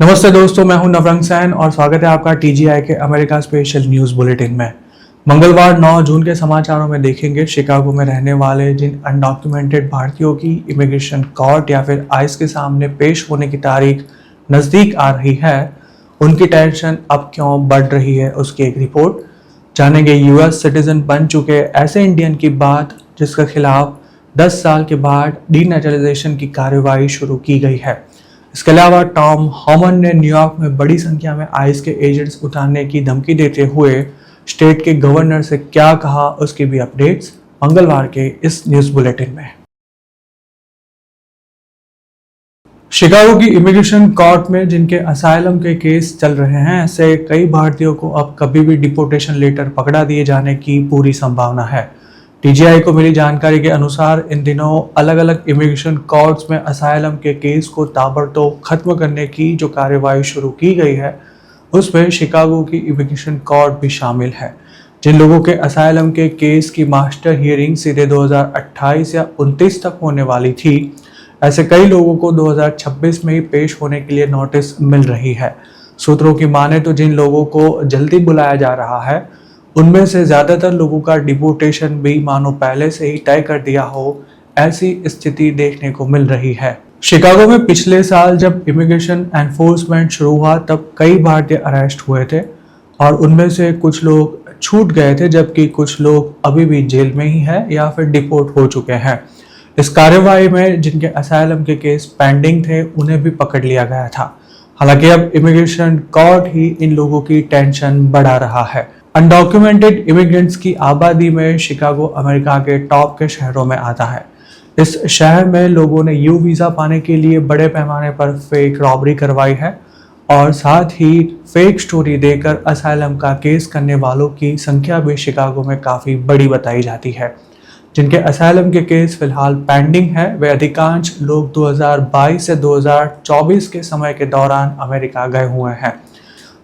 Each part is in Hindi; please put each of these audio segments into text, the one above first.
नमस्ते दोस्तों, मैं हूं नवरंग सैन और स्वागत है आपका टीजीआई के अमेरिका स्पेशल न्यूज़ बुलेटिन में। मंगलवार 9 जून के समाचारों में देखेंगे शिकागो में रहने वाले जिन अनडॉक्यूमेंटेड भारतीयों की इमिग्रेशन कोर्ट या फिर आइस के सामने पेश होने की तारीख नज़दीक आ रही है, उनकी टेंशन अब क्यों बढ़ रही है, उसकी एक रिपोर्ट जानेंगे। यूएस सिटीजन बन चुके ऐसे इंडियन की बात जिसके खिलाफ 10 साल के बाद डीनेचुरलाइजेशन की कार्रवाई शुरू की गई है। इसके अलावा टॉम हॉमन ने न्यूयॉर्क में बड़ी संख्या में आइस के एजेंट्स उतारने की धमकी देते हुए स्टेट के गवर्नर से क्या कहा, उसकी भी अपडेट्स मंगलवार के इस न्यूज़ बुलेटिन में। शिकागो की इमिग्रेशन कोर्ट में जिनके असाइलम के केस चल रहे हैं, ऐसे कई भारतीयों को अब कभी भी डिपोर्टेशन लेटर पकड़ा दिए जाने की पूरी संभावना है। टीजीआई को मिली जानकारी के अनुसार इन दिनों अलग अलग इमिग्रेशन कोर्ट्स में असाइलम के केस को ताबड़तोड़ खत्म करने की जो कार्यवाही शुरू की गई है, उसमें शिकागो की इमिग्रेशन कोर्ट भी शामिल है। जिन लोगों के असाइलम के केस की मास्टर हियरिंग सीधे 2028 या 29 तक होने वाली थी, ऐसे कई लोगों को 2026 में ही पेश होने के लिए नोटिस मिल रही है। सूत्रों की माने तो जिन लोगों को जल्दी बुलाया जा रहा है, उनमें से ज्यादातर लोगों का डिपोर्टेशन भी मानो पहले से ही तय कर दिया हो, ऐसी स्थिति देखने को मिल रही है। शिकागो में पिछले साल जब इमिग्रेशन एनफोर्समेंट शुरू हुआ, तब कई भारतीय अरेस्ट हुए थे और उनमें से कुछ लोग छूट गए थे, जबकि कुछ लोग अभी भी जेल में ही है या फिर डिपोर्ट हो चुके हैं। इस कार्यवाही में जिनके असाइलम के केस पेंडिंग थे, उन्हें भी पकड़ लिया गया था। हालांकि अब इमिग्रेशन कोर्ट ही इन लोगों की टेंशन बढ़ा रहा है। अनडॉक्यूमेंटेड इमिग्रेंट्स की आबादी में शिकागो अमेरिका के टॉप के शहरों में आता है। इस शहर में लोगों ने यू वीज़ा पाने के लिए बड़े पैमाने पर फेक रॉबरी करवाई है और साथ ही फेक स्टोरी देकर असाइलम का केस करने वालों की संख्या भी शिकागो में काफ़ी बड़ी बताई जाती है। जिनके असाइलम के केस फिलहाल पेंडिंग है, वे अधिकांश लोग 2022 से 2024 के समय के दौरान अमेरिका गए हुए हैं।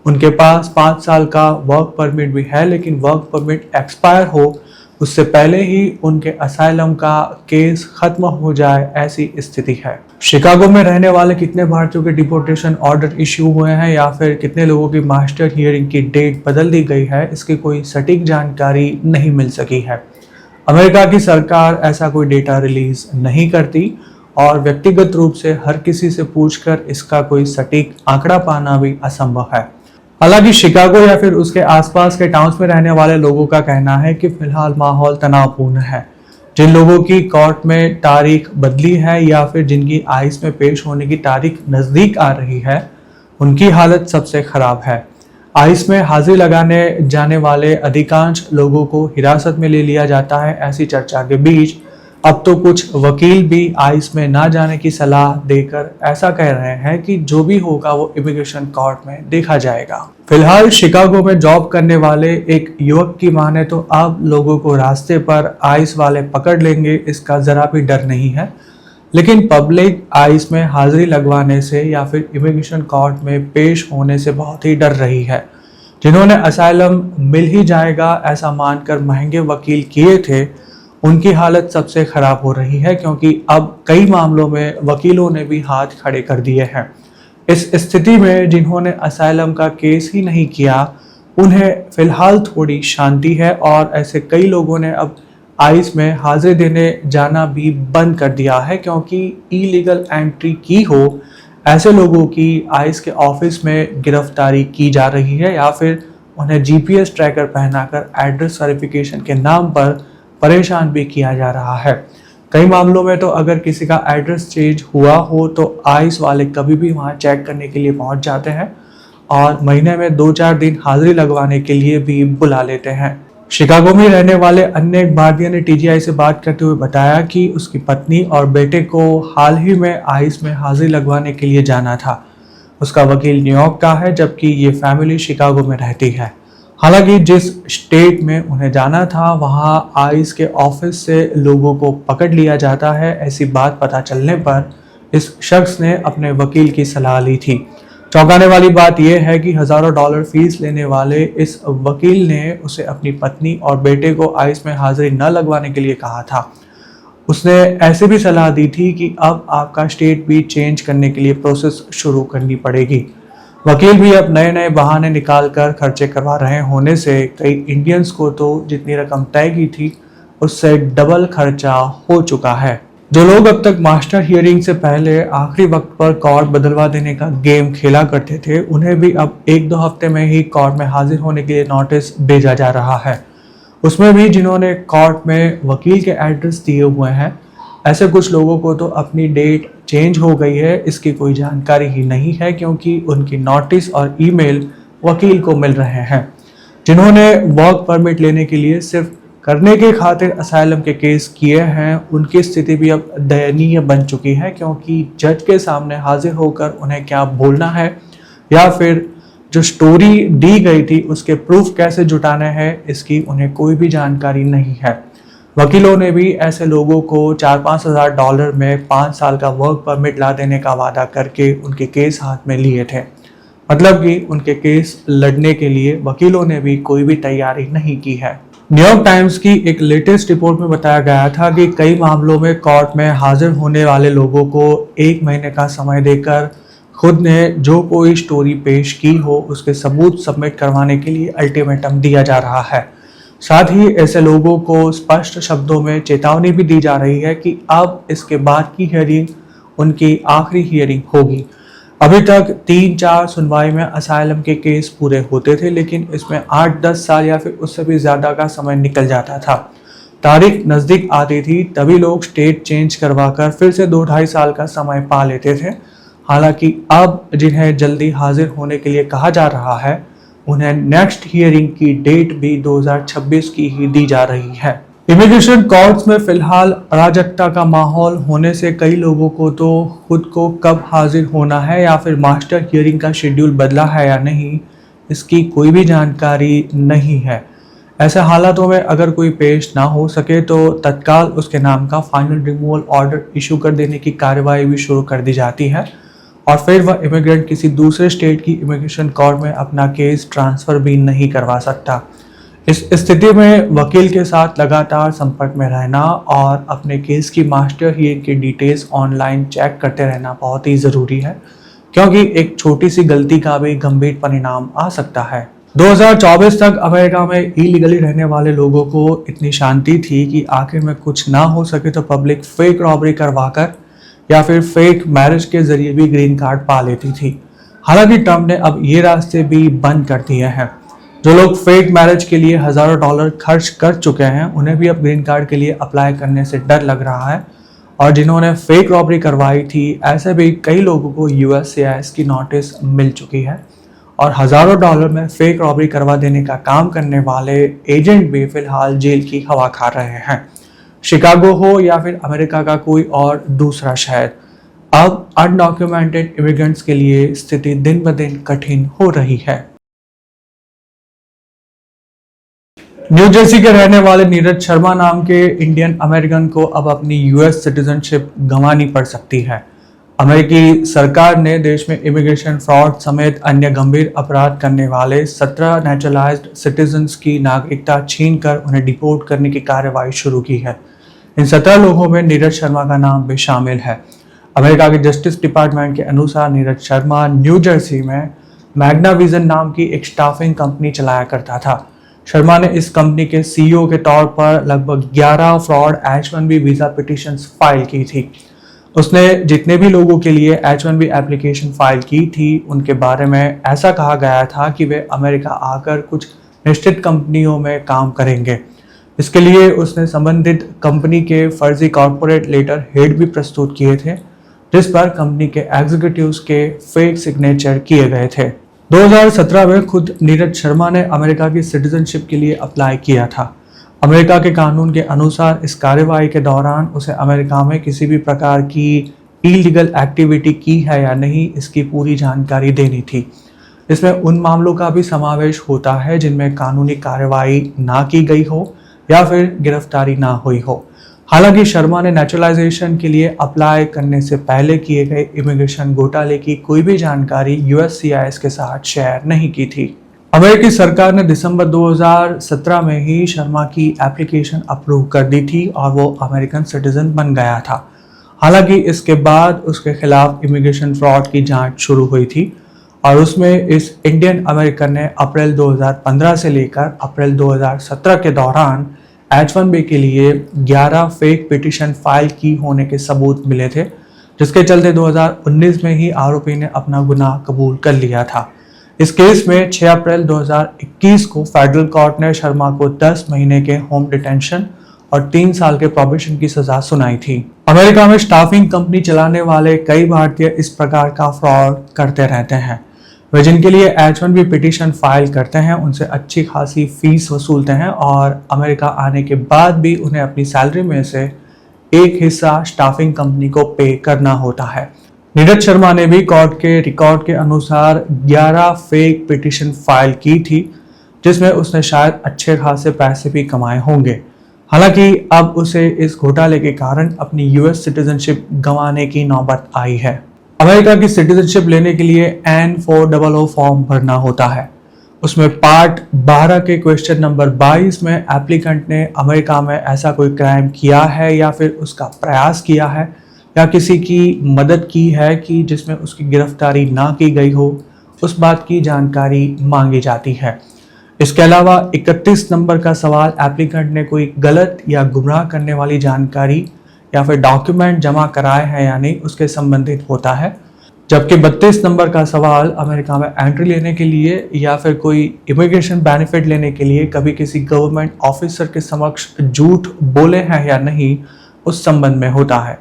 उनके पास 5 साल का वर्क परमिट भी है, लेकिन वर्क परमिट एक्सपायर हो उससे पहले ही उनके असाइलम का केस खत्म हो जाए, ऐसी स्थिति है। शिकागो में रहने वाले कितने भारतीयों के डिपोर्टेशन ऑर्डर इश्यू हुए हैं या फिर कितने लोगों की मास्टर हियरिंग की डेट बदल दी गई है, इसकी कोई सटीक जानकारी नहीं मिल सकी है। अमेरिका की सरकार ऐसा कोई डेटा रिलीज नहीं करती और व्यक्तिगत रूप से हर किसी से पूछकर इसका कोई सटीक आंकड़ा पाना भी असंभव है। हालांकि शिकागो या फिर उसके आसपास के टाउन्स में रहने वाले लोगों का कहना है कि फिलहाल माहौल तनावपूर्ण है। जिन लोगों की कोर्ट में तारीख बदली है या फिर जिनकी आइस में पेश होने की तारीख नज़दीक आ रही है, उनकी हालत सबसे खराब है। आइस में हाजिरी लगाने जाने वाले अधिकांश लोगों को हिरासत में ले लिया जाता है। ऐसी चर्चा के बीच अब तो कुछ वकील भी आइस में ना जाने की सलाह देकर ऐसा कह रहे हैं कि जो भी होगा वो इमिग्रेशन कोर्ट में देखा जाएगा। फिलहाल शिकागो में जॉब करने वाले एक युवक की माने तो अब लोगों को रास्ते पर आइस वाले पकड़ लेंगे, इसका जरा भी डर नहीं है। लेकिन पब्लिक आइस में हाजिरी लगवाने से या फिर इमिग्रेशन कोर्ट में पेश होने से बहुत ही डर रही है। जिन्होंने असाइलम मिल ही जाएगा ऐसा मानकर महंगे वकील किए थे, उनकी हालत सबसे खराब हो रही है, क्योंकि अब कई मामलों में वकीलों ने भी हाथ खड़े कर दिए हैं। इस स्थिति में जिन्होंने असाइलम का केस ही नहीं किया, उन्हें फिलहाल थोड़ी शांति है और ऐसे कई लोगों ने अब आइस में हाजिरी देने जाना भी बंद कर दिया है, क्योंकि इलीगल एंट्री की हो ऐसे लोगों की आइस के ऑफिस में गिरफ्तारी की जा रही है या फिर उन्हें जीपीएस ट्रैकर पहनाकर एड्रेस वेरिफिकेशन के नाम पर परेशान भी किया जा रहा है। कई मामलों में तो अगर किसी का एड्रेस चेंज हुआ हो तो आइस वाले कभी भी वहां चेक करने के लिए पहुंच जाते हैं और महीने में 2-4 दिन हाजिरी लगवाने के लिए भी बुला लेते हैं। शिकागो में रहने वाले अन्य एक भारतीय ने टीजीआई से बात करते हुए बताया कि उसकी पत्नी और बेटे को हाल ही में आइस में हाजिरी लगवाने के लिए जाना था। उसका वकील न्यूयॉर्क का है, जबकि ये फैमिली शिकागो में रहती है। हालांकि जिस स्टेट में उन्हें जाना था वहां आइस के ऑफिस से लोगों को पकड़ लिया जाता है, ऐसी बात पता चलने पर इस शख्स ने अपने वकील की सलाह ली थी। चौंकाने वाली बात यह है कि हजारों डॉलर फीस लेने वाले इस वकील ने उसे अपनी पत्नी और बेटे को आइस में हाजिरी न लगवाने के लिए कहा था। उसने ऐसे भी सलाह दी थी कि अब आपका स्टेट भी चेंज करने के लिए प्रोसेस शुरू करनी पड़ेगी। वकील भी अब नए नए बहाने निकाल कर खर्चे करवा रहे होने से कई इंडियंस को तो जितनी रकम तय की थी उससे डबल खर्चा हो चुका है। जो लोग अब तक मास्टर हियरिंग से पहले आखिरी वक्त पर कोर्ट बदलवा देने का गेम खेला करते थे, उन्हें भी अब 1-2 हफ्ते में ही कोर्ट में हाजिर होने के लिए नोटिस भेजा जा रहा है। उसमें भी जिन्होंने कोर्ट में वकील के एड्रेस दिए हुए हैं, ऐसे कुछ लोगों को तो अपनी डेट चेंज हो गई है इसकी कोई जानकारी ही नहीं है, क्योंकि उनकी नोटिस और ईमेल वकील को मिल रहे हैं। जिन्होंने वर्क परमिट लेने के लिए सिर्फ करने के खातिर असाइलम के केस किए हैं, उनकी स्थिति भी अब दयनीय बन चुकी है, क्योंकि जज के सामने हाजिर होकर उन्हें क्या बोलना है या फिर जो स्टोरी दी गई थी उसके प्रूफ कैसे जुटाने हैं, इसकी उन्हें कोई भी जानकारी नहीं है। वकीलों ने भी ऐसे लोगों को $4-5 में 5 साल का वर्क परमिट ला देने का वादा करके उनके केस हाथ में लिए थे। मतलब कि उनके केस लड़ने के लिए वकीलों ने भी कोई भी तैयारी नहीं की है। न्यूयॉर्क टाइम्स की एक लेटेस्ट रिपोर्ट में बताया गया था कि कई मामलों में कोर्ट में हाजिर होने वाले लोगों को 1 महीने का समय देकर खुद ने जो कोई स्टोरी पेश की हो उसके सबूत सबमिट करवाने के लिए अल्टीमेटम दिया जा रहा है। साथ ही ऐसे लोगों को स्पष्ट शब्दों में चेतावनी भी दी जा रही है कि अब इसके बाद की हियरिंग उनकी आखिरी हियरिंग होगी। अभी तक 3-4 सुनवाई में असाइलम के केस पूरे होते थे, लेकिन इसमें 8-10 साल या फिर उससे भी ज़्यादा का समय निकल जाता था। तारीख नज़दीक आती थी तभी लोग स्टेट चेंज करवाकर फिर से 2-2.5 साल का समय पा लेते थे। हालांकि अब जिन्हें जल्दी हाजिर होने के लिए कहा जा रहा है, उन्हें नेक्स्ट हियरिंग की डेट भी 2026 की ही दी जा रही है। इमिग्रेशन कोर्ट्स में फिलहाल अराजकता का माहौल होने से कई लोगों को तो खुद को कब हाजिर होना है या फिर मास्टर हियरिंग का शेड्यूल बदला है या नहीं, इसकी कोई भी जानकारी नहीं है। ऐसे हालातों में अगर कोई पेश ना हो सके तो तत्काल उसके नाम का फाइनल रिमूवल ऑर्डर इशू कर देने की कार्रवाई भी शुरू कर दी जाती है और फिर वह इमिग्रेंट किसी दूसरे स्टेट की इमिग्रेशन कोर्ट में अपना केस ट्रांसफ़र भी नहीं करवा सकता। इस स्थिति में वकील के साथ लगातार संपर्क में रहना और अपने केस की मास्टर हियरिंग की डिटेल्स ऑनलाइन चेक करते रहना बहुत ही ज़रूरी है, क्योंकि एक छोटी सी गलती का भी गंभीर परिणाम आ सकता है। 2024 तक अमेरिका में इलीगली रहने वाले लोगों को इतनी शांति थी कि आखिर में कुछ ना हो सके तो पब्लिक फेक रॉबरी करवाकर या फिर फेक मैरिज के जरिए भी ग्रीन कार्ड पा लेती थी। हालांकि ट्रम्प ने अब ये रास्ते भी बंद कर दिए हैं। जो लोग फेक मैरिज के लिए हज़ारों डॉलर खर्च कर चुके हैं, उन्हें भी अब ग्रीन कार्ड के लिए अप्लाई करने से डर लग रहा है और जिन्होंने फेक रॉबरी करवाई थी, ऐसे भी कई लोगों को USCIS की नोटिस मिल चुकी है और हज़ारों डॉलर में फेक रॉबरी करवा देने का काम करने वाले एजेंट भी फिलहाल जेल की हवा खा रहे हैं। शिकागो हो या फिर अमेरिका का कोई और दूसरा शहर, अब अनडॉक्यूमेंटेड इमिग्रेंट्स के लिए स्थिति दिन ब दिन कठिन हो रही है। न्यू जर्सी के रहने वाले नीरज शर्मा नाम के इंडियन अमेरिकन को अब अपनी US सिटीजनशिप गंवानी पड़ सकती है। अमेरिकी सरकार ने देश में इमिग्रेशन फ्रॉड समेत अन्य गंभीर अपराध करने वाले 17 नेचुरलाइज्ड सिटीजन्स की नागरिकता छीनकर उन्हें डिपोर्ट करने की कार्रवाई शुरू की है। इन 17 लोगों में नीरज शर्मा का नाम भी शामिल है। अमेरिका के जस्टिस डिपार्टमेंट के अनुसार नीरज शर्मा न्यू जर्सी में मैग्ना विजन नाम की एक स्टाफिंग कंपनी चलाया करता था। शर्मा ने इस कंपनी के CEO के तौर पर लगभग 11 fraud H-1B visa petitions file की थी। उसने जितने भी लोगों के लिए H-1B एप्लीकेशन फाइल की थी, उनके बारे में ऐसा कहा गया था कि वे अमेरिका आकर कुछ निश्चित कंपनियों में काम करेंगे। इसके लिए उसने संबंधित कंपनी के फर्जी कॉर्पोरेट लेटर हेड भी प्रस्तुत किए थे, जिस पर कंपनी के एग्जीक्यूटिव्स के फेक सिग्नेचर किए गए थे। 2017 में खुद नीरज शर्मा ने अमेरिका की सिटीजनशिप के लिए अप्लाई किया था। अमेरिका के कानून के अनुसार इस कार्रवाई के दौरान उसे अमेरिका में किसी भी प्रकार की इलीगल एक्टिविटी की है या नहीं, इसकी पूरी जानकारी देनी थी। इसमें उन मामलों का भी समावेश होता है जिनमें कानूनी कार्रवाई ना की गई हो या फिर गिरफ्तारी ना हुई हो। हालांकि शर्मा ने नेचुरलाइजेशन के लिए अप्लाई करने से पहले किए गए इमिग्रेशन घोटाले की कोई भी जानकारी USCIS के साथ शेयर नहीं की थी। अमेरिकी सरकार ने दिसंबर 2017 में ही शर्मा की एप्लीकेशन अप्रूव कर दी थी और वो अमेरिकन सिटीजन बन गया था। हालांकि इसके बाद उसके खिलाफ इमिग्रेशन फ्रॉड की जांच शुरू हुई थी और उसमें इस इंडियन अमेरिकन ने अप्रैल 2015 से लेकर अप्रैल 2017 के दौरान H1B के लिए 11 फेक पिटीशन फाइल की होने के सबूत मिले थे, जिसके चलते 2019 में ही आरोपी ने अपना गुनाह कबूल कर लिया था। इस केस में 6 अप्रैल 2021 को फेडरल कोर्ट ने शर्मा को 10 महीने के होम डिटेंशन और 3 साल के प्रोबेशन की सजा सुनाई थी। अमेरिका में स्टाफिंग कंपनी चलाने वाले कई भारतीय इस प्रकार का फ्रॉड करते रहते हैं। वे जिनके लिए H1B पिटीशन फाइल करते हैं उनसे अच्छी खासी फीस वसूलते हैं और अमेरिका आने के बाद भी उन्हें अपनी सैलरी में से एक हिस्सा स्टाफिंग कंपनी को पे करना होता है। नीरज शर्मा ने भी कोर्ट के रिकॉर्ड के अनुसार 11 फेक पिटीशन फाइल की थी, जिसमें उसने शायद अच्छे खासे पैसे भी कमाए होंगे। हालांकि अब उसे इस घोटाले के कारण अपनी यूएस सिटीजनशिप गंवाने की नौबत आई है। अमेरिका की सिटीजनशिप लेने के लिए N400 फॉर्म भरना होता है। उसमें पार्ट 12 के क्वेश्चन नंबर 22 में एप्लीकेंट ने अमेरिका में ऐसा कोई क्राइम किया है या फिर उसका प्रयास किया है या किसी की मदद की है कि जिसमें उसकी गिरफ्तारी ना की गई हो, उस बात की जानकारी मांगी जाती है। इसके अलावा 31 नंबर का सवाल एप्लीकेंट ने कोई गलत या गुमराह करने वाली जानकारी या फिर डॉक्यूमेंट जमा कराए हैं या नहीं उसके संबंधित होता है, जबकि 32 नंबर का सवाल अमेरिका में एंट्री लेने के लिए या फिर कोई इमिग्रेशन बेनिफिट लेने के लिए कभी किसी गवर्नमेंट ऑफिसर के समक्ष झूठ बोले हैं या नहीं उस संबंध में होता है।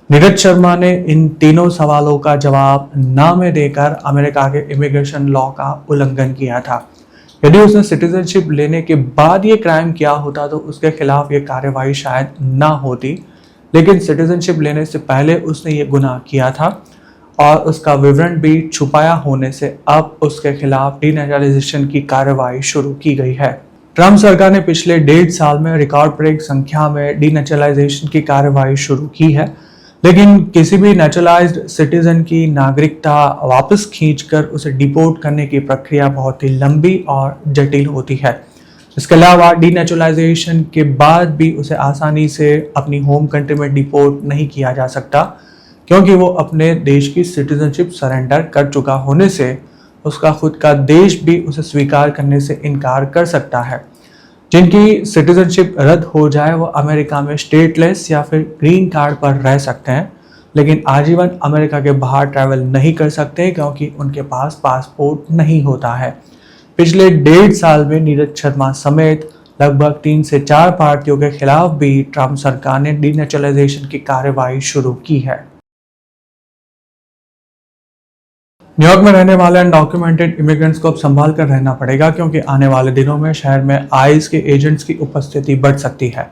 नीरज शर्मा ने इन तीनों सवालों का जवाब ना में देकर अमेरिका के इमिग्रेशन लॉ का उल्लंघन किया था। यदि उसने सिटीजनशिप लेने के बाद ये क्राइम किया होता तो उसके खिलाफ ये कार्रवाई शायद ना होती, लेकिन सिटीजनशिप लेने से पहले उसने ये गुनाह किया था और उसका विवरण भी छुपाया होने से अब उसके खिलाफ डीनेचुरलाइजेशन की कार्रवाई शुरू की गई है। ट्रंप सरकार ने पिछले 1.5 साल में रिकॉर्ड ब्रेक संख्या में डीनेचुरलाइजेशन की कार्रवाई शुरू की है, लेकिन किसी भी नेचुरलाइज्ड सिटीजन की नागरिकता वापस खींचकर उसे डिपोर्ट करने की प्रक्रिया बहुत ही लंबी और जटिल होती है। इसके अलावा डीनेचुरलाइजेशन के बाद भी उसे आसानी से अपनी होम कंट्री में डिपोर्ट नहीं किया जा सकता, क्योंकि वो अपने देश की सिटीजनशिप सरेंडर कर चुका होने से उसका खुद का देश भी उसे स्वीकार करने से इनकार कर सकता है। जिनकी सिटीजनशिप रद्द हो जाए वो अमेरिका में स्टेटलेस या फिर ग्रीन कार्ड पर रह सकते हैं, लेकिन आजीवन अमेरिका के बाहर ट्रैवल नहीं कर सकते क्योंकि उनके पास पासपोर्ट नहीं होता है। पिछले 1.5 साल में नीरज शर्मा समेत लगभग 3 से 4 भारतीयों के खिलाफ भी ट्रंप सरकार ने डीनेचुरलाइजेशन की कार्रवाई शुरू की है। न्यूयॉर्क में रहने वाले अनडॉक्यूमेंटेड इमिग्रेंट्स को अब संभाल कर रहना पड़ेगा, क्योंकि आने वाले दिनों में शहर में आईस के एजेंट्स की उपस्थिति बढ़ सकती है।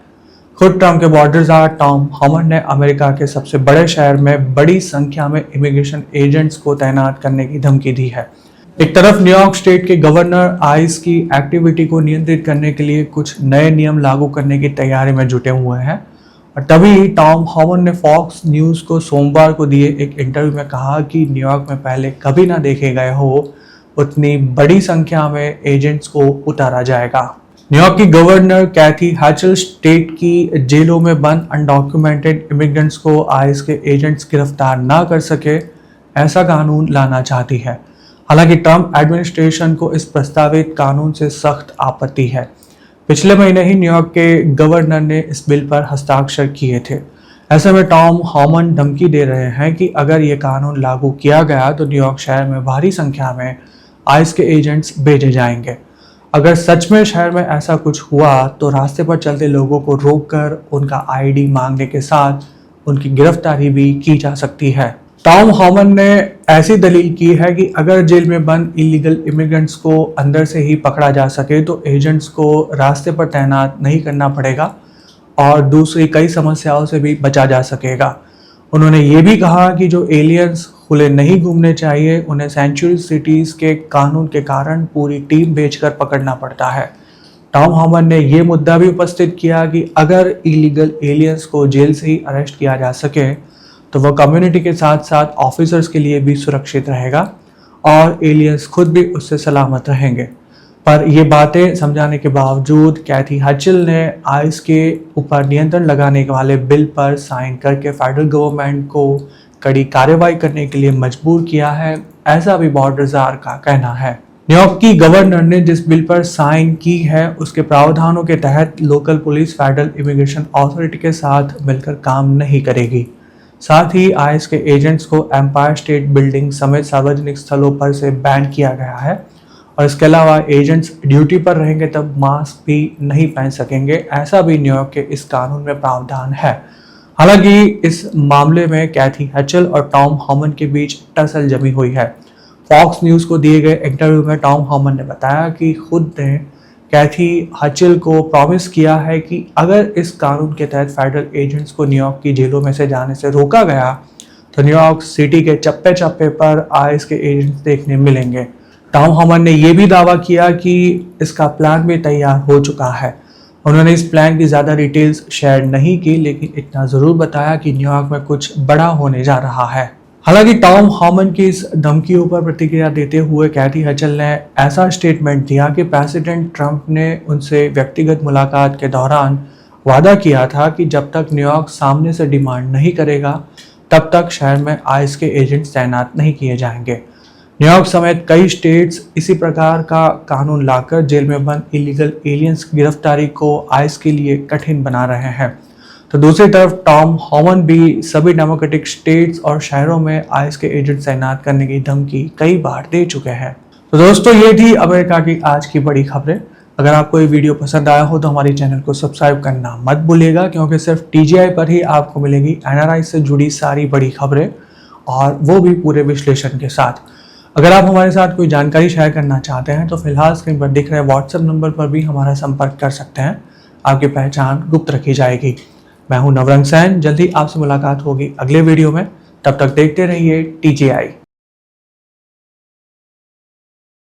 खुद ट्रंप के बॉर्डर टॉम हॉमंड ने अमेरिका के सबसे बड़े शहर में बड़ी संख्या में इमिग्रेशन एजेंट्स को तैनात करने की धमकी दी है। एक तरफ न्यूयॉर्क स्टेट के गवर्नर आइस की एक्टिविटी को नियंत्रित करने के लिए कुछ नए नियम लागू करने की तैयारी में जुटे हुए हैं, और तभी टॉम हॉमंड ने फॉक्स न्यूज़ को सोमवार को दिए एक इंटरव्यू में कहा कि न्यूयॉर्क में पहले कभी ना देखे गए हो उतनी बड़ी संख्या में एजेंट्स को उतारा जाएगा। न्यूयॉर्क की गवर्नर कैथी हैचल स्टेट की जेलों में बंद अनडॉक्यूमेंटेड इमिग्रेंट्स को आइस के एजेंट्स गिरफ्तार ना कर सके ऐसा कानून लाना चाहती है। हालांकि ट्रंप एडमिनिस्ट्रेशन को इस प्रस्तावित कानून से सख्त आपत्ति है। पिछले महीने ही न्यूयॉर्क के गवर्नर ने इस बिल पर हस्ताक्षर किए थे। ऐसे में टॉम हॉमंड धमकी दे रहे हैं कि अगर ये कानून लागू किया गया तो न्यूयॉर्क शहर में भारी संख्या में आइस के एजेंट्स भेजे जाएंगे। अगर सच में शहर में ऐसा कुछ हुआ तो रास्ते पर चलते लोगों को रोककर उनका आईडी मांगने के साथ उनकी गिरफ्तारी भी की जा सकती है। टॉम हॉमंड ने ऐसी दलील की है कि अगर जेल में बंद इलीगल इमिग्रेंट्स को अंदर से ही पकड़ा जा सके तो एजेंट्स को रास्ते पर तैनात नहीं करना पड़ेगा और दूसरी कई समस्याओं से भी बचा जा सकेगा। उन्होंने ये भी कहा कि जो एलियंस खुले नहीं घूमने चाहिए उन्हें सेंचुरी सिटीज के कानून के कारण पूरी टीम भेजकर पकड़ना पड़ता है। टॉम हॉमंड ने यह मुद्दा भी उपस्थित किया कि अगर इलीगल एलियंस को जेल से ही अरेस्ट किया जा सके तो वह कम्युनिटी के साथ साथ ऑफिसर्स के लिए भी सुरक्षित रहेगा और एलियंस खुद भी उससे सलामत रहेंगे। पर ये बातें समझाने के बावजूद कैथी हैचल ने आइस के ऊपर नियंत्रण लगाने वाले बिल पर साइन करके फेडरल गवर्नमेंट को कड़ी कार्रवाई करने के लिए मजबूर किया है, ऐसा भी बॉर्डरजार का कहना है। न्यूयॉर्क की गवर्नर ने जिस बिल पर साइन की है उसके प्रावधानों के तहत local police federal immigration authority के साथ मिलकर काम नहीं करेगी। साथ ही आईएस के एजेंट्स को एम्पायर स्टेट बिल्डिंग समेत सार्वजनिक स्थलों पर से बैन किया गया है और इसके अलावा एजेंट्स ड्यूटी पर रहेंगे तब मास्क भी नहीं पहन सकेंगे, ऐसा भी न्यूयॉर्क के इस कानून में प्रावधान है। हालांकि इस मामले में कैथी हैचल और टॉम हॉमन के बीच टसल जमी हुई है। फॉक्स न्यूज़ को दिए गए इंटरव्यू में टॉम हॉमन ने बताया कि खुद ने कैथी हैचल को प्रॉमिस किया है कि अगर इस कानून के तहत फेडरल एजेंट्स को न्यूयॉर्क की जेलों में से जाने से रोका गया तो न्यूयॉर्क सिटी के चप्पे चप्पे पर आईएस के एजेंट्स देखने मिलेंगे। टॉम हॉमन ने यह भी दावा किया कि इसका प्लान भी तैयार हो चुका है। उन्होंने इस प्लान की ज़्यादा डिटेल्स शेयर नहीं की, लेकिन इतना ज़रूर बताया कि न्यूयॉर्क में कुछ बड़ा होने जा रहा है। हालांकि टॉम हॉमन की इस धमकियों पर प्रतिक्रिया देते हुए कैथी हैचल ने ऐसा स्टेटमेंट दिया कि प्रेसिडेंट ट्रंप ने उनसे व्यक्तिगत मुलाकात के दौरान वादा किया था कि जब तक न्यूयॉर्क सामने से डिमांड नहीं करेगा तब तक शहर में आईएस के एजेंट तैनात नहीं किए जाएंगे। न्यूयॉर्क समेत कई स्टेट्स इसी प्रकार का कानून लाकर जेल में बंद इलीगल एलियंस की गिरफ्तारी को आईएस के लिए कठिन बना रहे हैं। तो दूसरी तरफ टॉम हॉमन भी सभी डेमोक्रेटिक स्टेट्स और शहरों में आईएस के एजेंट तैनात करने की धमकी कई बार दे चुके हैं। तो दोस्तों, ये थी अमेरिका की आज की बड़ी खबरें। अगर आपको ये वीडियो पसंद आया हो तो हमारे चैनल को सब्सक्राइब करना मत भूलिएगा, क्योंकि सिर्फ टीजीआई पर ही आपको मिलेगी एनआरआई से जुड़ी सारी बड़ी खबरें, और वो भी पूरे विश्लेषण के साथ। अगर आप हमारे साथ कोई जानकारी शेयर करना चाहते हैं तो फिलहाल स्क्रीन पर दिख रहे व्हाट्सएप नंबर पर भी हमारा संपर्क कर सकते हैं। आपकी पहचान गुप्त रखी जाएगी। मैं हूं नवरंग सैन, जल्दी आपसे मुलाकात होगी अगले वीडियो में। तब तक देखते रहिए टीजीआई।